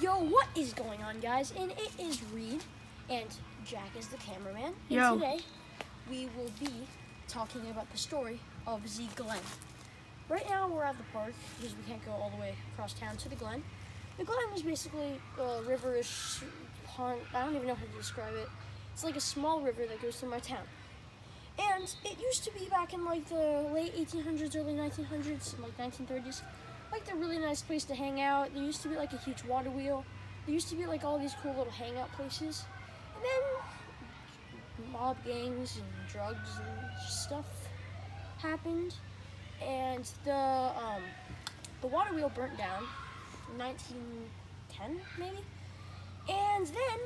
Yo, what is going on, guys? And it is Reed, and Jack is the cameraman. And Yo. Today, we will be talking about the story of the Glen. Right now, we're at the park because we can't go all the way across town to the Glen. The Glen is basically a river-ish pond. I don't even know how to describe it. It's like a small river that goes through my town. And it used to be back in like the late 1800s, early 1900s, and like 1930s. Like a really nice place to hang out. There used to be like a huge water wheel. There used to be like all these cool little hangout places. And then mob gangs and drugs and stuff happened. And the water wheel burnt down in 1910 maybe. And then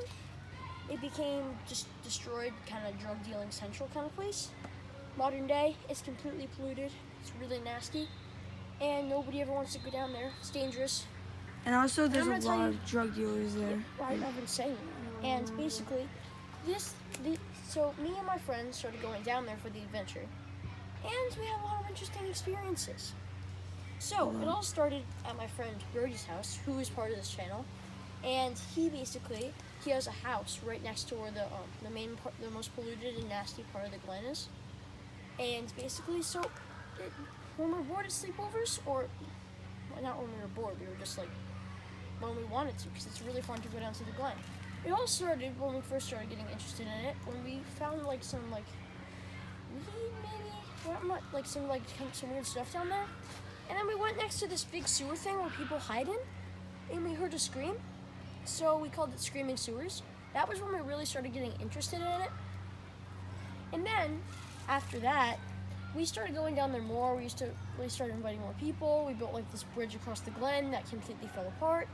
it became just destroyed, kind of drug dealing central kind of place. Modern day, it's completely polluted. It's really nasty. And nobody ever wants to go down there. It's dangerous. And also, there's a lot of drug dealers there. Right, I've been saying. And basically, so me and my friends started going down there for the adventure. And we had a lot of interesting experiences. So, it all started at my friend Brody's house, who is part of this channel. And he has a house right next to where the main part, the most polluted and nasty part of the Glen is. And basically, when we're bored at sleepovers, or well, not when we were bored, we were just like when we wanted to, because it's really fun to go down to the Glen. It all started when we first started getting interested in it, when we found like some like weed maybe, well, not like some weird stuff down there. And then we went next to this big sewer thing where people hide in, and we heard a scream, so we called it Screaming Sewers. That was when we really started getting interested in it. And then after that, we started going down there more. We started inviting more people. We built like this bridge across the Glen that completely fell apart.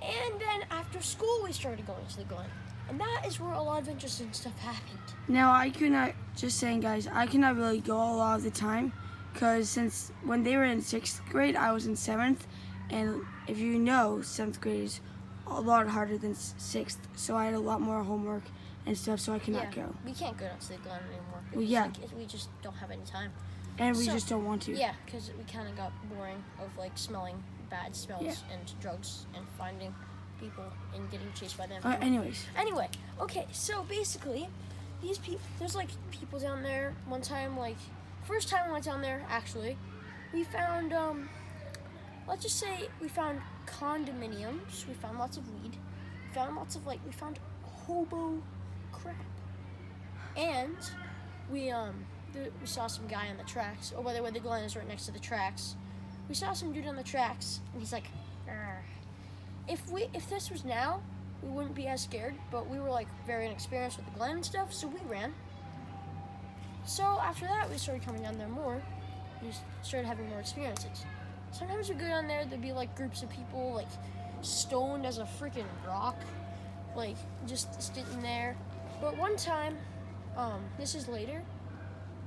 And then after school, we started going to the Glen. And that is where a lot of interesting stuff happened. Now, I could not, just saying guys, I could not really go a lot of the time, because since when they were in 6th grade, I was in 7th. And if you know, 7th grade is a lot harder than 6th. So I had a lot more homework and stuff, so I could not go. We can't go down to the Glen anymore. Well, yeah. We just don't have any time. And we just don't want to. Yeah, because we kind of got boring of like smelling bad smells and drugs and finding people and getting chased by them. Anyway, okay, so basically, there's like people down there. One time, like, first time I went down there, actually, we found, let's just say we found condominiums. We found lots of weed. We found hobo crap. And we saw some guy on the tracks. Oh, by the way, the Glen is right next to the tracks. We saw some dude on the tracks, and he's like, "Arr." If this was now, we wouldn't be as scared, but we were like very inexperienced with the Glen and stuff, so we ran. So after that, we started coming down there more. We started having more experiences. Sometimes we go down there, there'd be like groups of people like stoned as a freaking rock, like just sitting there. But one time, this is later,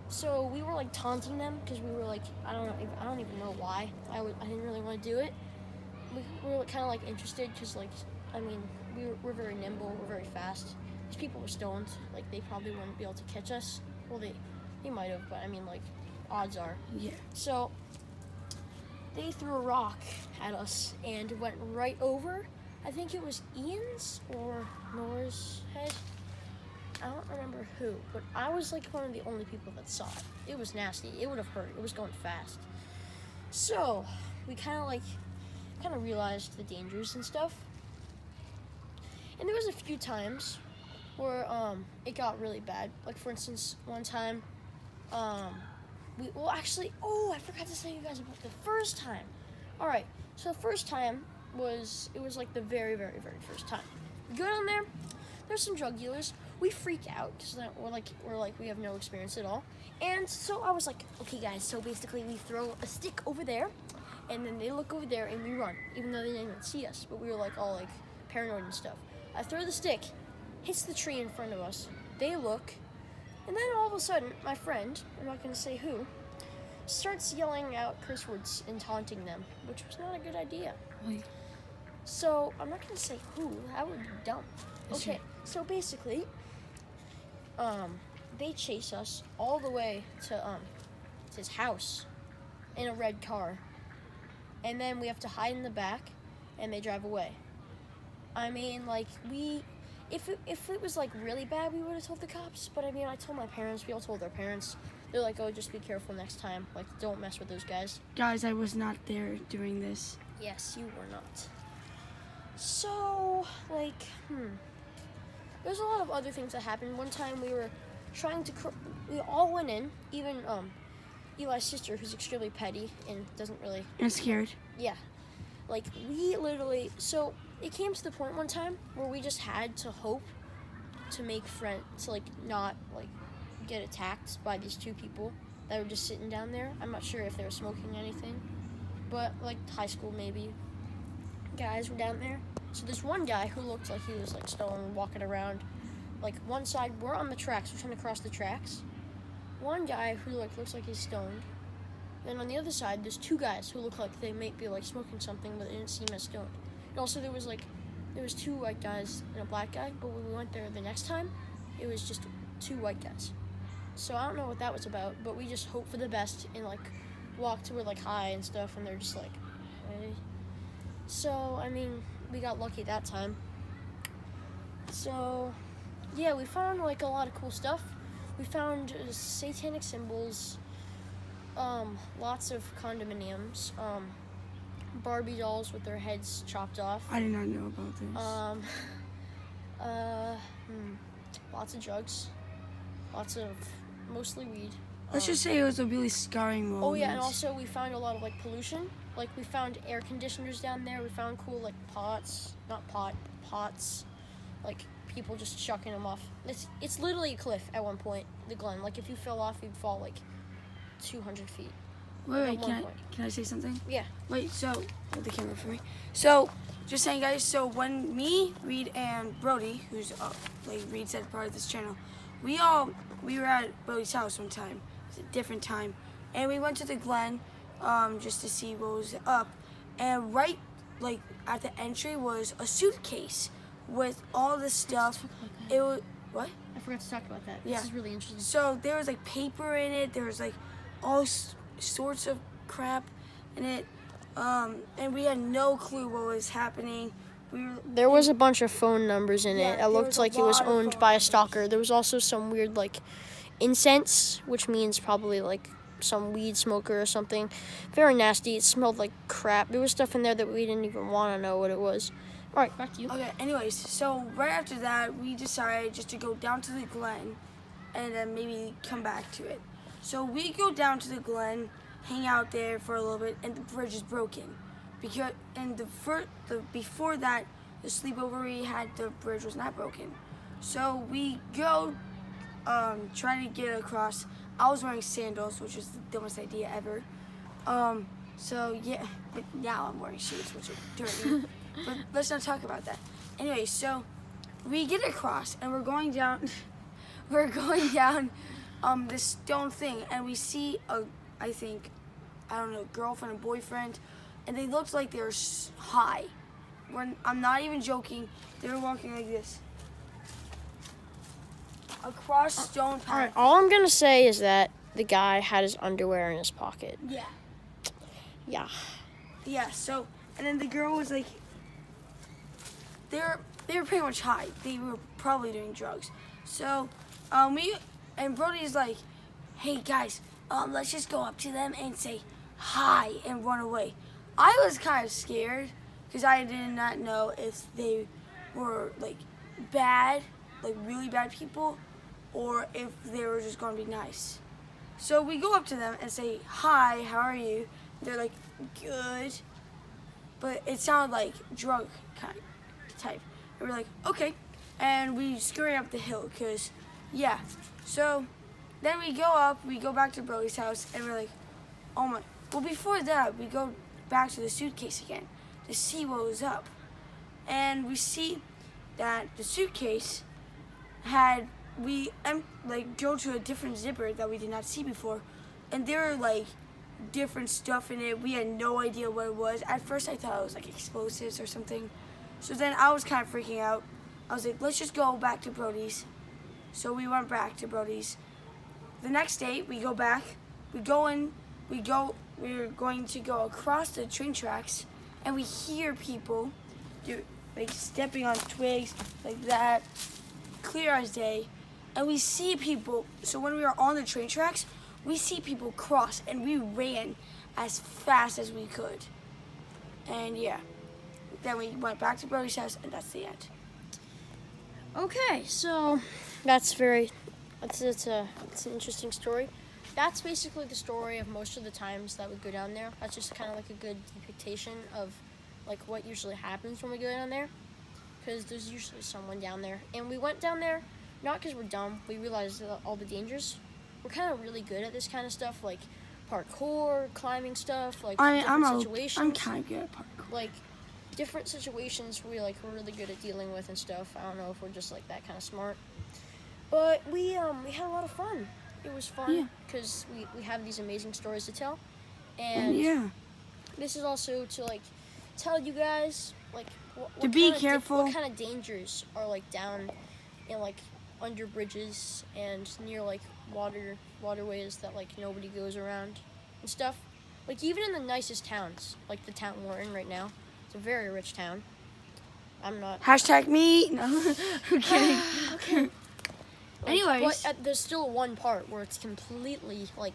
so we were like taunting them because we were like, I don't even know why. I didn't really want to do it. We were kind of like interested because like, I mean, we're very nimble, we're very fast. These people were stoned, like they probably wouldn't be able to catch us. Well, they might have, but I mean, like, odds are. Yeah. So they threw a rock at us and went right over. I think it was Ian's or Nora's head. I don't remember who, but I was like one of the only people that saw it. It was nasty. It would have hurt. It was going fast. So we kind of realized the dangers and stuff. And there was a few times where it got really bad. Like for instance, one time, I forgot to tell you guys about the first time. All right, so the first time was like the very, very, very first time. We go down there. There's some drug dealers. We freak out because we have no experience at all. And so I was like, okay guys, so basically we throw a stick over there, and then they look over there and we run, even though they didn't even see us, but we were like all like paranoid and stuff. I throw the stick, hits the tree in front of us. They look, and then all of a sudden, my friend, I'm not gonna say who, starts yelling out curse words and taunting them, which was not a good idea. Wait. So I'm not gonna say who, that would be dumb. Okay, so basically, they chase us all the way to his house in a red car, and then we have to hide in the back, and they drive away. I mean, like, if it was, like, really bad, we would have told the cops. But, I mean, I told my parents. We all told their parents. They're like, oh, just be careful next time. Like, don't mess with those guys. Guys, I was not there during this. Yes, you were not. So, like, there's a lot of other things that happened. One time we were trying to, we all went in, even Eli's sister, who's extremely petty and doesn't really... And scared. Yeah. Like, we literally, so it came to the point one time where we just had to hope to make friends, to, like, not, like, get attacked by these two people that were just sitting down there. I'm not sure if they were smoking anything, but, like, high school maybe. Guys were down there. So there's one guy who looked like he was, like, stoned, walking around. Like, one side, we're on the tracks, we're trying to cross the tracks. One guy who, like, looks like he's stoned. Then on the other side, there's two guys who look like they might be, like, smoking something, but they didn't seem as stoned. And also there was two white guys and a black guy, but when we went there the next time, it was just two white guys. So I don't know what that was about, but we just hoped for the best and, like, walked to where, like, hi and stuff, and they're just like, hey. So, I mean, we got lucky that time. So, yeah, we found, like, a lot of cool stuff. We found satanic symbols, lots of condominiums, Barbie dolls with their heads chopped off. I did not know about this. Lots of drugs, lots of mostly weed. Let's just say it was a really scarring moment. Oh yeah, and also we found a lot of, like, pollution. Like, we found air conditioners down there. We found cool, like, pots, like, people just chucking them off. It's literally a cliff at one point, the Glen. Like, if you fell off, you'd fall, like, 200 feet. Wait, can I say something? Yeah. Wait, so, hold the camera for me. So, just saying, guys, so when me, Reed, and Brody, who's, like Reed said, part of this channel, we were at Brody's house one time. It was a different time. And we went to the Glen, just to see what was up. And right, like, at the entry was a suitcase with all this stuff. It was, what? I forgot to talk about that. Yeah. This is really interesting. So there was, like, paper in it. There was, like, all sorts of crap in it. And we had no clue what was happening. There was a bunch of phone numbers in it. It looked like it was owned by a stalker. numbers. There was also some weird, like, incense, which means probably, like, some weed smoker or something. Very nasty. It smelled like crap. There was stuff in there that we didn't even want to know what it was. All right, back to you. Okay, anyways, so right after that, we decided just to go down to the Glen and then maybe come back to it. So we go down to the Glen, hang out there for a little bit, and the bridge is broken. Before that, the sleepover we had, the bridge was not broken. So we go trying to get across. I was wearing sandals, which was the dumbest idea ever. So yeah, but now I'm wearing shoes, which are dirty. But let's not talk about that. Anyway, so we get across and we're going down this stone thing, and we see girlfriend and boyfriend, and they looked like they were high. I'm not even joking. They were walking like this across stone path. All right, all I'm gonna say is that the guy had his underwear in his pocket. Yeah. Yeah. Yeah. So, and then the girl was like, they were pretty much high. They were probably doing drugs. So, Brody's like, hey guys, let's just go up to them and say hi and run away. I was kind of scared because I did not know if they were, like, bad, like really bad people, or if they were just going to be nice. So we go up to them and say, hi, how are you? They're like, good. But it sounded like drug kind type. And we're like, okay. And we scurry up the hill because, yeah. So then we go back to Brody's house, and we're like, oh my. Well, before that, we go back to the suitcase again to see what was up. And we see that the suitcase had, go to a different zipper that we did not see before, and there were, like, different stuff in it. We had no idea what it was. At first I thought it was, like, explosives or something. So then I was kind of freaking out. I was like, let's just go back to Brody's. So we went back to Brody's. The next day we go back. We're going to go across the train tracks, and we hear people like stepping on twigs like that, clear as day. And we see people, so when we were on the train tracks, we see people cross, and we ran as fast as we could. And yeah, then we went back to Brody's house, and that's the end. Okay, so it's an interesting story. That's basically the story of most of the times that we go down there. That's just kind of like a good depiction of like what usually happens when we go down there, because there's usually someone down there. And we went down there not because we're dumb. We realized all the dangers. We're kind of really good at this kind of stuff, like parkour, climbing stuff, like different situations. I'm kind of good at parkour. Like different situations we're really good at dealing with and stuff. I don't know if we're just like that kind of smart, but we had a lot of fun. It was fun because we have these amazing stories to tell, and this is also to like tell you guys like to be careful. What kind of dangers are like down in like under bridges and near like waterways that like nobody goes around and stuff. Like even in the nicest towns, like the town we're in right now, it's a very rich town. I'm not. Hashtag me. No, I'm kidding. Okay. Like, Anyways, but there's still one part where it's completely like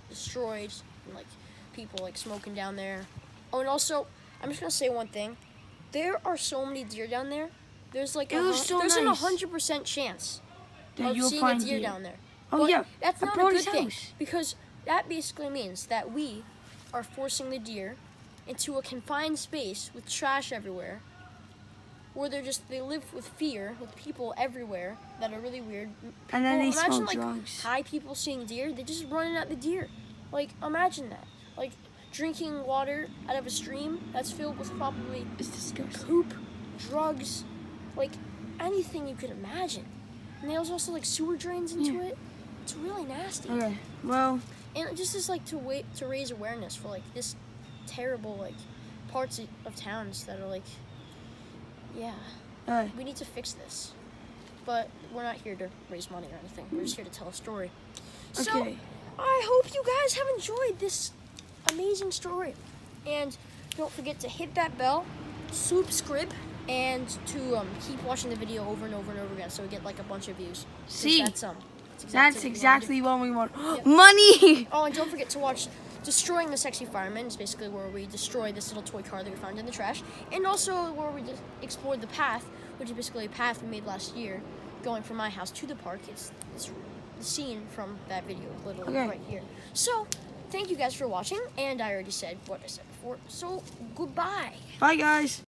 destroyed and like people like smoking down there. Oh, and also I'm just gonna say one thing: there are so many deer down there. There's like there's an 100% chance of seeing a deer down there. Oh but yeah, that's not a good thing because that basically means that we are forcing the deer into a confined space with trash everywhere, where they live with fear, with people everywhere that are really weird. And then they imagine smoke like drugs. high people seeing deer, they just running at the deer. Like imagine that, like drinking water out of a stream that's filled with probably poop, drugs, like anything you could imagine. And there's also like sewer drains into it. It's really nasty. Okay, well. And it just is like to raise awareness for like this terrible like parts of towns that are like, we need to fix this. But we're not here to raise money or anything. We're just here to tell a story. Okay. So I hope you guys have enjoyed this amazing story. And don't forget to hit that bell, subscribe, and to keep watching the video over and over and over again so we get like a bunch of views. See, that's exactly what we want. Money! Oh, and don't forget to watch Destroying the Sexy Fireman. It's basically where we destroy this little toy car that we found in the trash. And also where we explored the path, which is basically a path we made last year going from my house to the park. It's the scene from that video, literally right here. So, thank you guys for watching. And I already said what I said before. So, goodbye. Bye, guys.